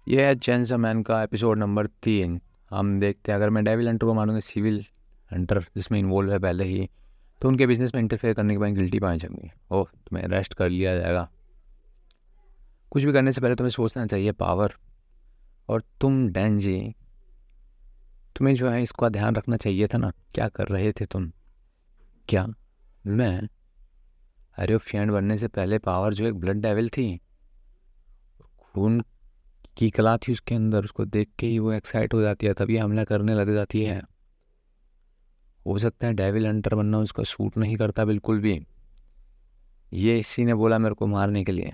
ये है जेंटलमैन का एपिसोड नंबर 3। हम देखते हैं, अगर मैं डेविल हंटर को मानूंगा सिविल हंटर जिसमें इन्वॉल्व है पहले ही, तो उनके बिजनेस में इंटरफेयर करने के बाद गिल्टी पाए जाएंगे। ओह, तुम्हें अरेस्ट कर लिया जाएगा। कुछ भी करने से पहले तुम्हें सोचना चाहिए पावर। और तुम डैन जी, तुम्हें जो है इसका ध्यान रखना चाहिए था ना। क्या कर रहे थे तुम? क्या मैं अरे फ्रेंड बनने से पहले पावर जो एक ब्लड डेविल थी, खून की कला थी उसके अंदर, उसको देख के ही वो एक्साइट हो जाती है, तभी हमला करने लग जाती है। हो सकता है डेविल हंटर बनना उसका सूट नहीं करता बिल्कुल भी। ये इसी ने बोला मेरे को मारने के लिए।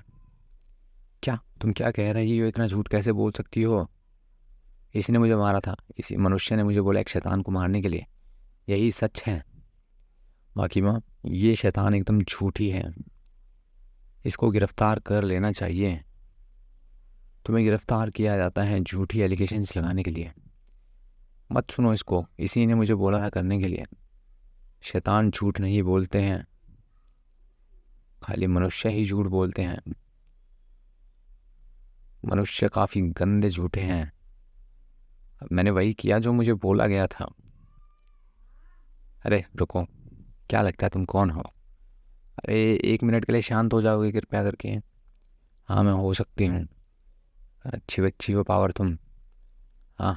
क्या तुम क्या कह रही हो? इतना झूठ कैसे बोल सकती हो? इसी ने मुझे मारा था, इसी मनुष्य ने मुझे बोला एक शैतान को मारने के लिए। यही सच है। बाकी माँ, ये शैतान एकदम झूठी है। इसको गिरफ्तार कर लेना चाहिए। तुम्हें गिरफ्तार किया जाता है झूठी एलिगेशंस लगाने के लिए। मत सुनो इसको, इसी ने मुझे बोला था करने के लिए। शैतान झूठ नहीं बोलते हैं, खाली मनुष्य ही झूठ बोलते हैं। मनुष्य काफ़ी गंदे झूठे हैं। मैंने वही किया जो मुझे बोला गया था। अरे रुको, क्या लगता है तुम कौन हो? अरे 1 मिनट के लिए शांत हो जाओगे कृपया करके? हाँ, मैं हो सकती हूँ। अच्छी बच्ची हो पावर तुम। हाँ,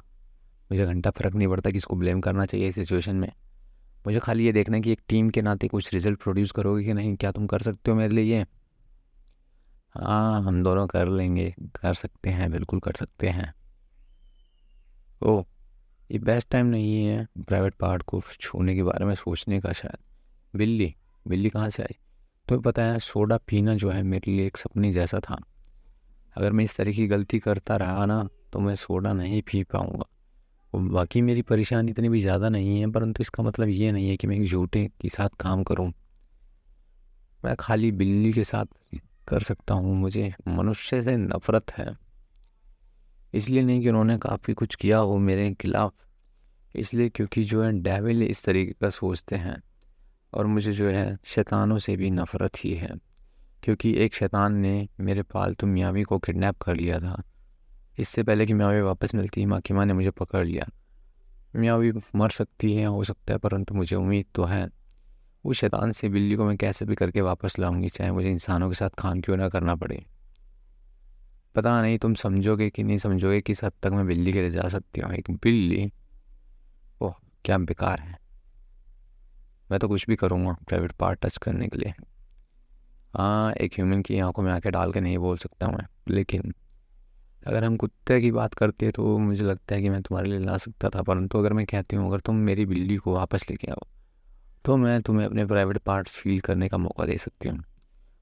मुझे घंटा फर्क नहीं पड़ता किसको ब्लेम करना चाहिए इस सिचुएशन में। मुझे खाली ये देखना है कि एक टीम के नाते कुछ रिजल्ट प्रोड्यूस करोगे कि नहीं। क्या तुम कर सकते हो मेरे लिए ये? हाँ, हम दोनों कर लेंगे, कर सकते हैं, बिल्कुल कर सकते हैं। ओह, ये बेस्ट टाइम नहीं है प्राइवेट पार्ट को छूने के बारे में सोचने का शायद। बिल्ली? बिल्ली कहाँ से आई? तुम्हें पता है, सोडा पीना जो है मेरे लिए एक सपने जैसा था। अगर मैं इस तरह की गलती करता रहा ना, तो मैं सोडा नहीं पी पाऊँगा। बाकी मेरी परेशानी इतनी भी ज़्यादा नहीं है, परंतु इसका मतलब ये नहीं है कि मैं एक झूठे के साथ काम करूँ। मैं खाली बिल्ली के साथ कर सकता हूँ। मुझे मनुष्य से नफरत है। इसलिए नहीं कि उन्होंने काफ़ी कुछ किया हो मेरे खिलाफ, इसलिए क्योंकि जो है डेविल इस तरीके का सोचते हैं। और मुझे जो है शैतानों से भी नफरत ही है, क्योंकि एक शैतान ने मेरे पालतू मियावी को किडनैप कर लिया था। इससे पहले कि मियावी वापस मिलती, माँ की माँ ने मुझे पकड़ लिया। मियावी मर सकती है, हो सकता है, परंतु मुझे उम्मीद तो है। उस शैतान से बिल्ली को मैं कैसे भी करके वापस लाऊंगी, चाहे मुझे इंसानों के साथ काम क्यों ना करना पड़े। पता नहीं तुम समझोगे कि नहीं समझोगे, किस हद तक मैं बिल्ली के लिए जा सकती हूँ। एक बिल्ली, ओह क्या बेकार है। मैं तो कुछ भी करूँगा प्राइवेट पार्ट टच करने के लिए। हाँ, एक ह्यूमन की आंखों में आंखें डाल के नहीं बोल सकता मैं, लेकिन अगर हम कुत्ते की बात करते तो मुझे लगता है कि मैं तुम्हारे लिए ला सकता था। परंतु अगर मैं कहती हूँ अगर तुम मेरी बिल्ली को वापस लेके आओ, तो मैं तुम्हें अपने प्राइवेट पार्ट्स फील करने का मौका दे सकती हूँ।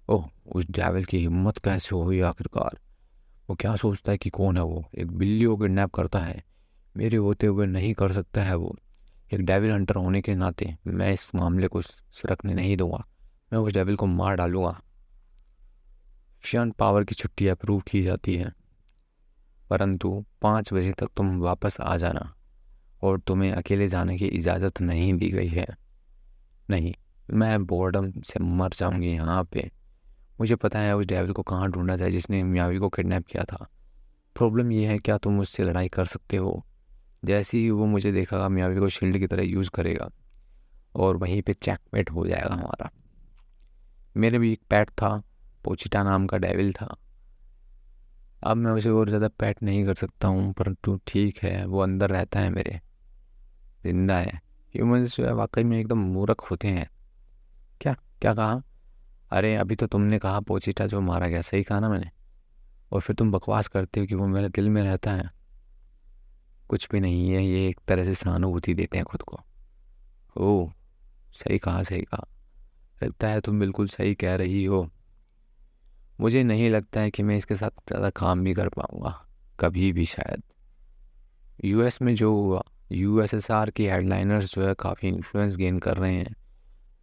ओह, उस डेविल की हिम्मत कैसे हुई आखिरकार? वो क्या सोचता है कि कौन है वो? एक बिल्ली को किडनैप करता है, मेरे होते हुए नहीं कर सकता है वो। एक डेविल हंटर होने के नाते मैं इस मामले को सरकने नहीं दूंगा। मैं उस डेविल को मार डालूंगा। क्षण पावर की छुट्टी अप्रूव की जाती है, परंतु 5 बजे तक तुम वापस आ जाना, और तुम्हें अकेले जाने की इजाज़त नहीं दी गई है। नहीं, मैं बोर्डम से मर जाऊंगी यहाँ पे। मुझे पता है उस डेविल को कहाँ ढूंढना चाहिए जिसने मियावी को किडनैप किया था। प्रॉब्लम ये है, क्या तुम मुझसे लड़ाई कर सकते हो? जैसे ही वो मुझे देखेगा, मियावी को शील्ड की तरह यूज़ करेगा, और वहीं पे चेकमेट हो जाएगा हमारा। मेरे भी एक पेट था, पोचिटा नाम का डेविल था। अब मैं उसे और ज़्यादा पेट नहीं कर सकता हूँ, परंतु ठीक है, वो अंदर रहता है मेरे, जिंदा है। ह्यूमंस जो है वाकई में एकदम मूर्ख होते हैं। क्या क्या कहा? अरे अभी तो तुमने कहा पोचिटा जो मारा गया, सही कहा ना मैंने? और फिर तुम बकवास करते हो कि वो मेरे दिल में रहता है। कुछ भी नहीं है, ये एक तरह से सहानुभूति देते हैं खुद को। ओह, सही कहा, सही कहा। लगता है तुम बिल्कुल सही कह रही हो। मुझे नहीं लगता है कि मैं इसके साथ ज़्यादा काम भी कर पाऊँगा कभी भी शायद। यूएस में जो हुआ, यूएसएसआर की हेडलाइनर्स जो है काफ़ी इन्फ्लुएंस गेन कर रहे हैं।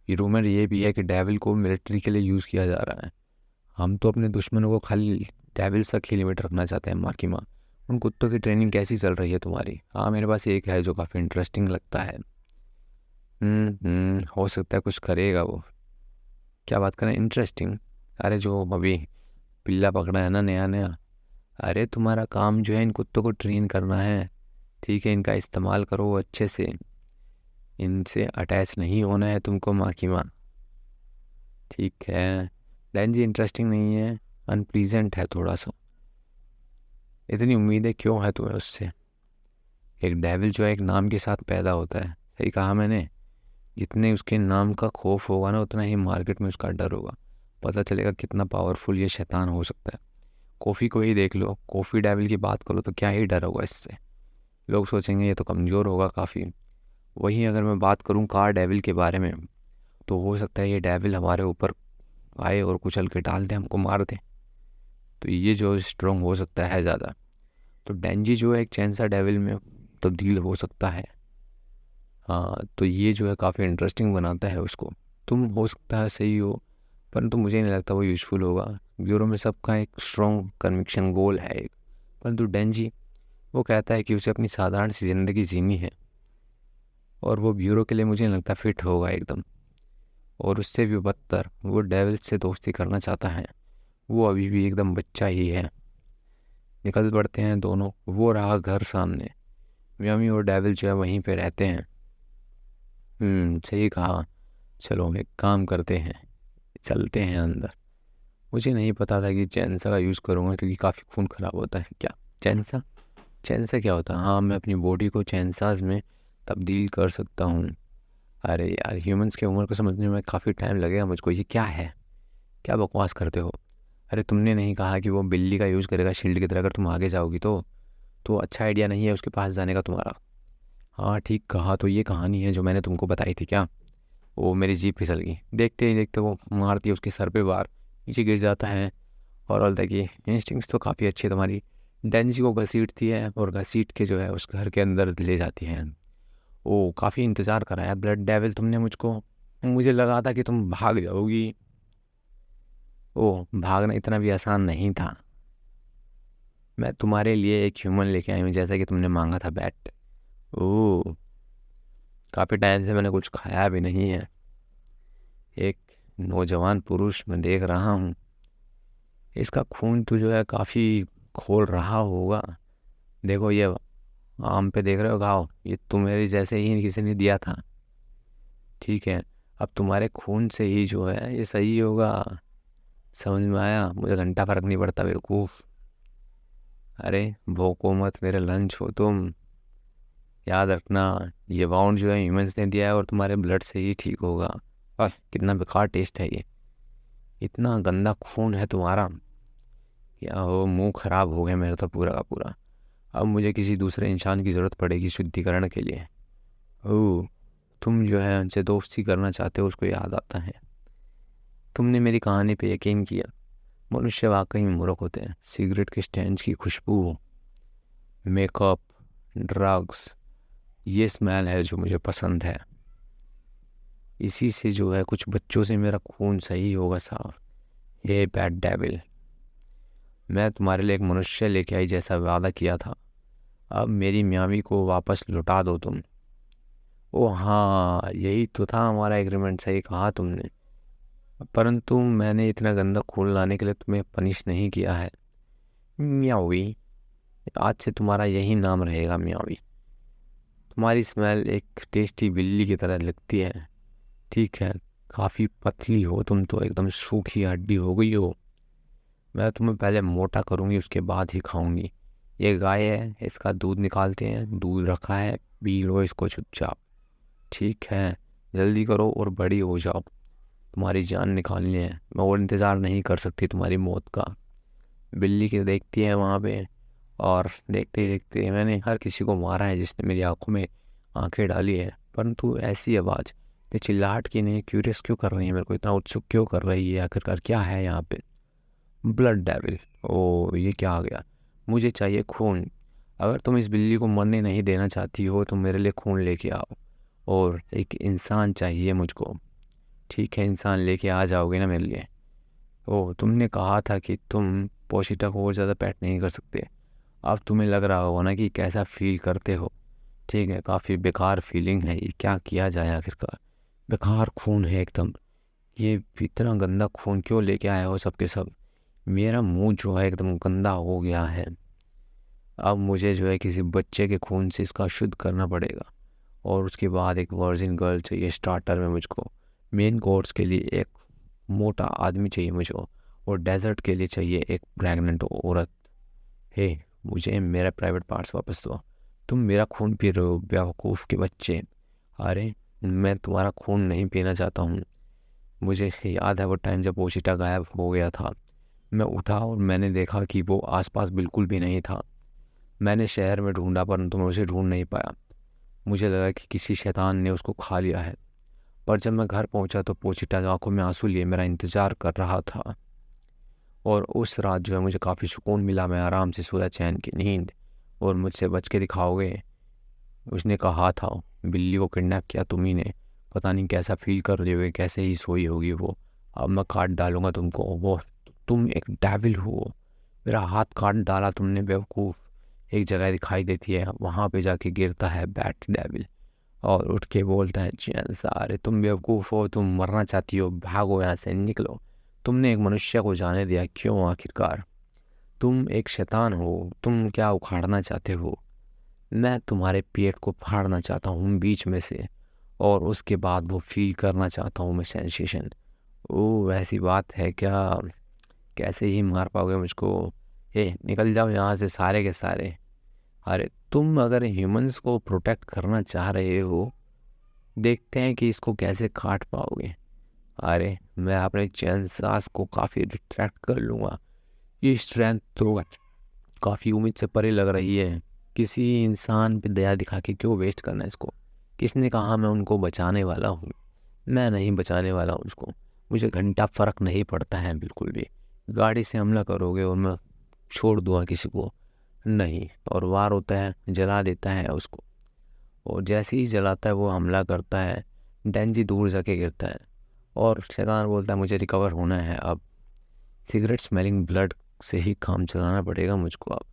ये रूमर ये भी है कि डेविल को मिलिट्री के लिए यूज़ किया जा रहा है। हम तो अपने दुश्मनों को खाली डेविल्स तक ही लिमिट रखना चाहते हैं, माँ की माँ। उन कुत्तों की ट्रेनिंग कैसी चल रही है तुम्हारी? हाँ, मेरे पास एक है जो काफ़ी इंटरेस्टिंग लगता है। हो सकता है कुछ करेगा वो। क्या बात करें इंटरेस्टिंग? अरे जो अभी पिल्ला पकड़ा है ना, नया नया, अरे तुम्हारा काम जो है इन कुत्तों को ट्रेन करना है, ठीक है, इनका इस्तेमाल करो अच्छे से, इनसे अटैच नहीं होना है तुमको, माँ की माँ। ठीक है। डैन जी इंटरेस्टिंग नहीं है, अनप्लीजेंट है थोड़ा सा। इतनी उम्मीदें क्यों है तुम्हें उससे? एक डेविल जो है एक नाम के साथ पैदा होता है, सही कहा मैंने। जितने उसके नाम का खौफ होगा ना, उतना ही मार्केट में उसका डर होगा। पता चलेगा कितना पावरफुल ये शैतान हो सकता है। कॉफ़ी को ही देख लो, कॉफ़ी डेविल की बात करो तो क्या ही डर होगा इससे। लोग सोचेंगे ये तो कमज़ोर होगा काफ़ी। वहीं अगर मैं बात करूं कार डेविल के बारे में, तो हो सकता है ये डेविल हमारे ऊपर आए और कुचल के डाल दे, हमको मार दे। तो ये जो स्ट्रॉन्ग हो सकता है ज़्यादा। तो डेंजी जो है एक चैंसा डेविल में तब्दील हो सकता है। हाँ, तो ये जो है काफ़ी इंटरेस्टिंग बनाता है उसको। तुम हो सकता है सही हो, परंतु मुझे नहीं लगता वो यूज़फुल होगा। ब्यूरो में सबका एक स्ट्रॉन्ग कन्विक्शन गोल है एक, परंतु डेंजी वो कहता है कि उसे अपनी साधारण सी ज़िंदगी जीनी है, और वो ब्यूरो के लिए मुझे नहीं लगता फिट होगा एकदम। और उससे भी बदतर वो डेविल से दोस्ती करना चाहता है। वो अभी भी एकदम बच्चा ही है। निकल पड़ते हैं दोनों, वो रहा घर सामने। मियामी और डेविल जो है वहीं पे रहते हैं। सही कहा। चलो एक काम करते हैं, चलते हैं अंदर। मुझे नहीं पता था कि चैंसा का यूज़ करूँगा, क्योंकि काफ़ी खून ख़राब होता है। क्या चैंसा? चैंसा क्या होता है? हाँ, मैं अपनी बॉडी को चैंसाज में तब्दील कर सकता हूँ। अरे यार, ह्यूमंस की उम्र को समझने में काफ़ी टाइम लगेगा मुझको। ये क्या है? क्या बकवास करते हो? अरे तुमने नहीं कहा कि वो बिल्ली का यूज़ करेगा शील्ड की तरह अगर तुम आगे जाओगी तो अच्छा आइडिया नहीं है उसके पास जाने का तुम्हारा। हाँ ठीक कहा। तो ये कहानी है जो मैंने तुमको बताई थी क्या? वो मेरी जीप फिसल गई, देखते ही देखते वो मारती है उसके सर पे वार, नीचे गिर जाता है। और बोलता कि इंस्टिंक्ट्स तो काफ़ी अच्छी है तुम्हारी। डेंजी को घसीटती है और घसीट के जो है उस घर के अंदर ले जाती है। ओ काफ़ी इंतज़ार कराया ब्लड डेविल तुमने मुझको। मुझे लगा था कि तुम भाग जाओगी। ओ, भागना इतना भी आसान नहीं था। मैं तुम्हारे लिए एक ह्यूमन लेके आई हूँ, जैसा कि तुमने मांगा था, बैट। ओह, काफ़ी टाइम से मैंने कुछ खाया भी नहीं है। एक नौजवान पुरुष मैं देख रहा हूँ, इसका खून तो जो है काफ़ी खोल रहा होगा। देखो ये आम पे देख रहे हो घाव, ये तुम्हारे जैसे ही किसी ने दिया था। ठीक है, अब तुम्हारे खून से ही जो है ये सही होगा। समझ में आया? मुझे घंटा फर्क नहीं पड़ता बेवकूफ़। अरे भोको मत, मेरे लंच हो तुम। याद रखना, ये वाउंड जो है ह्यूमंस ने दिया है और तुम्हारे ब्लड से ही ठीक होगा। कितना बेकार टेस्ट है ये, इतना गंदा खून है तुम्हारा। क्या हो, मुंह खराब हो गया मेरा तो पूरा का पूरा। अब मुझे किसी दूसरे इंसान की ज़रूरत पड़ेगी शुद्धिकरण के लिए। ओह, तुम जो है उनसे दोस्ती करना चाहते हो, उसको याद आता है। तुमने मेरी कहानी पे यकीन किया। मनुष्य वाकई में मूर्ख होते हैं। सिगरेट के स्टैंड की खुशबू, मेकअप, ड्रग्स, ये स्मेल है जो मुझे पसंद है। इसी से जो है कुछ बच्चों से मेरा खून सही होगा साफ। हे बैड डेविल, मैं तुम्हारे लिए एक मनुष्य लेके आई जैसा वादा किया था। अब मेरी म्यामी को वापस लौटा दो तुम। ओ हाँ, यही तो था हमारा एग्रीमेंट, सही कहा तुमने। परंतु मैंने इतना गंदा खून लाने के लिए तुम्हें पनिश नहीं किया है। म्यावी, आज से तुम्हारा यही नाम रहेगा, म्यावी। तुम्हारी स्मेल एक टेस्टी बिल्ली की तरह लगती है। ठीक है, काफ़ी पतली हो तुम तो, एकदम सूखी हड्डी हो गई हो। मैं तुम्हें पहले मोटा करूँगी, उसके बाद ही खाऊंगी। ये गाय है, इसका दूध निकालते हैं, दूध रखा है, पी लो इसको चुपचाप। ठीक है, जल्दी करो और बड़ी हो जाओ, तुम्हारी जान निकालनी है। मैं और इंतज़ार नहीं कर सकती तुम्हारी मौत का। बिल्ली के देखती है वहाँ पे, और देखते ही देखते मैंने हर किसी को मारा है जिसने मेरी आंखों में आंखें डाली है, परंतु ऐसी आवाज़, ये चिल्लाहट की नहीं, क्यूरियस क्यों कर रही है मेरे को, इतना उत्सुक क्यों कर रही है? आखिरकार क्या है यहाँ पे? ब्लड डेविल, ओ ये क्या आ गया? मुझे चाहिए खून। अगर तुम इस बिल्ली को मरने नहीं देना चाहती हो तो मेरे लिए खून लेके आओ। और एक इंसान चाहिए मुझको। ठीक है, इंसान लेके आ जाओगे ना मेरे लिए? ओह, तुमने कहा था कि तुम पोशिता को और ज़्यादा पैट नहीं कर सकते। अब तुम्हें लग रहा होगा ना कि कैसा फील करते हो। ठीक है, काफ़ी बेकार फीलिंग है ये, क्या किया जाए आखिरकार। बेकार खून है एकदम। ये इतना गंदा खून क्यों लेके आए हो सबके सब? मेरा मुंह जो है एकदम गंदा हो गया है। अब मुझे जो है किसी बच्चे के खून से इसका शुद्ध करना पड़ेगा। और उसके बाद एक वर्जिन गर्ल चाहिए स्टार्टर में मुझको। मेन कोर्स के लिए एक मोटा आदमी चाहिए मुझको। और डेजर्ट के लिए चाहिए एक प्रेग्नेंट औरत। हे, मुझे मेरा प्राइवेट पार्ट्स वापस दो। तुम मेरा खून पी रहे हो बेवकूफ़ के बच्चे। अरे, मैं तुम्हारा खून नहीं पीना चाहता हूँ। मुझे याद है वो टाइम जब पोचिटा गायब हो गया था। मैं उठा और मैंने देखा कि वो आसपास बिल्कुल भी नहीं था। मैंने शहर में ढूंढा परंतु मैं उसे ढूंढ नहीं पाया। मुझे लगा कि किसी शैतान ने उसको खा लिया है। पर जब मैं घर पहुंचा तो पोचिटा आंखों में आंसू लिए मेरा इंतज़ार कर रहा था। और उस रात जो है मुझे काफ़ी सुकून मिला। मैं आराम से सोया, चैन की नींद। और मुझसे बच के दिखाओगे? उसने कहा था, बिल्ली को किडनैप किया तुम ही ने। पता नहीं कैसा फील कर रही होगी, कैसे ही सोई होगी वो। अब मैं काट डालूंगा तुमको। वो, तुम एक डेविल हो। मेरा हाथ काट डाला तुमने बेवकूफ़। एक जगह दिखाई देती है, वहाँ पे जाके गिरता है बैट डेविल। और उठ के बोलता है, चैन सा, अरे तुम बेवकूफ़ हो, तुम मरना चाहती हो, भागो यहाँ से, निकलो। तुमने एक मनुष्य को जाने दिया क्यों आखिरकार? तुम एक शैतान हो। तुम क्या उखाड़ना चाहते हो? मैं तुम्हारे पेट को फाड़ना चाहता हूँ बीच में से। और उसके बाद वो फील करना चाहता हूँ मैं, सेंसेशन। ओ, वैसी बात है क्या? कैसे ही मार पाओगे मुझको? हे, निकल जाओ यहाँ से सारे के सारे। अरे, तुम अगर ह्यूमंस को प्रोटेक्ट करना चाह रहे हो, देखते हैं कि इसको कैसे काट पाओगे। अरे, मैं अपने चैन सांस को काफ़ी रिट्रैक्ट कर लूँगा। ये स्ट्रेंथ तो काफ़ी उम्मीद से परे लग रही है। किसी इंसान पे दया दिखा के क्यों वेस्ट करना इसको? किसने कहा मैं उनको बचाने वाला हूँ? मैं नहीं बचाने वाला हूँ उसको। मुझे घंटा फ़र्क नहीं पड़ता है बिल्कुल भी। गाड़ी से हमला करोगे और मैं छोड़ दूँगा किसी को? नहीं। और वार होता है, जला देता है उसको। और जैसे ही जलाता है वो हमला करता है। डेंजी दूर जाके गिरता है। और शैतान बोलता है, मुझे रिकवर होना है अब। सिगरेट स्मेलिंग ब्लड से ही काम चलाना पड़ेगा मुझको अब।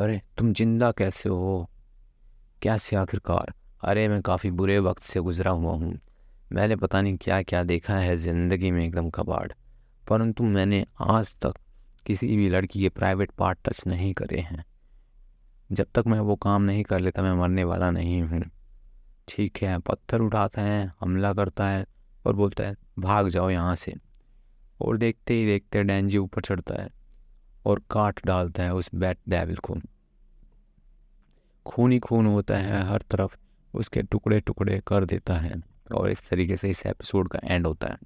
अरे, तुम जिंदा कैसे हो? कैसे आखिरकार? अरे, मैं काफ़ी बुरे वक्त से गुजरा हुआ हूँ। मैंने पता नहीं क्या क्या देखा है ज़िंदगी में, एकदम कबाड़। परंतु मैंने आज तक किसी भी लड़की के प्राइवेट पार्ट टच नहीं करे हैं। जब तक मैं वो काम नहीं कर लेता मैं मरने वाला नहीं हूँ। ठीक है, पत्थर उठाता है, हमला करता है और बोलता है, भाग जाओ यहाँ से। और देखते ही देखते डेंजी ऊपर चढ़ता है और काट डालता है उस बैट डेविल को। खून ही खून होता है हर तरफ। उसके टुकड़े टुकड़े कर देता है। और इस तरीके से इस एपिसोड का एंड होता है।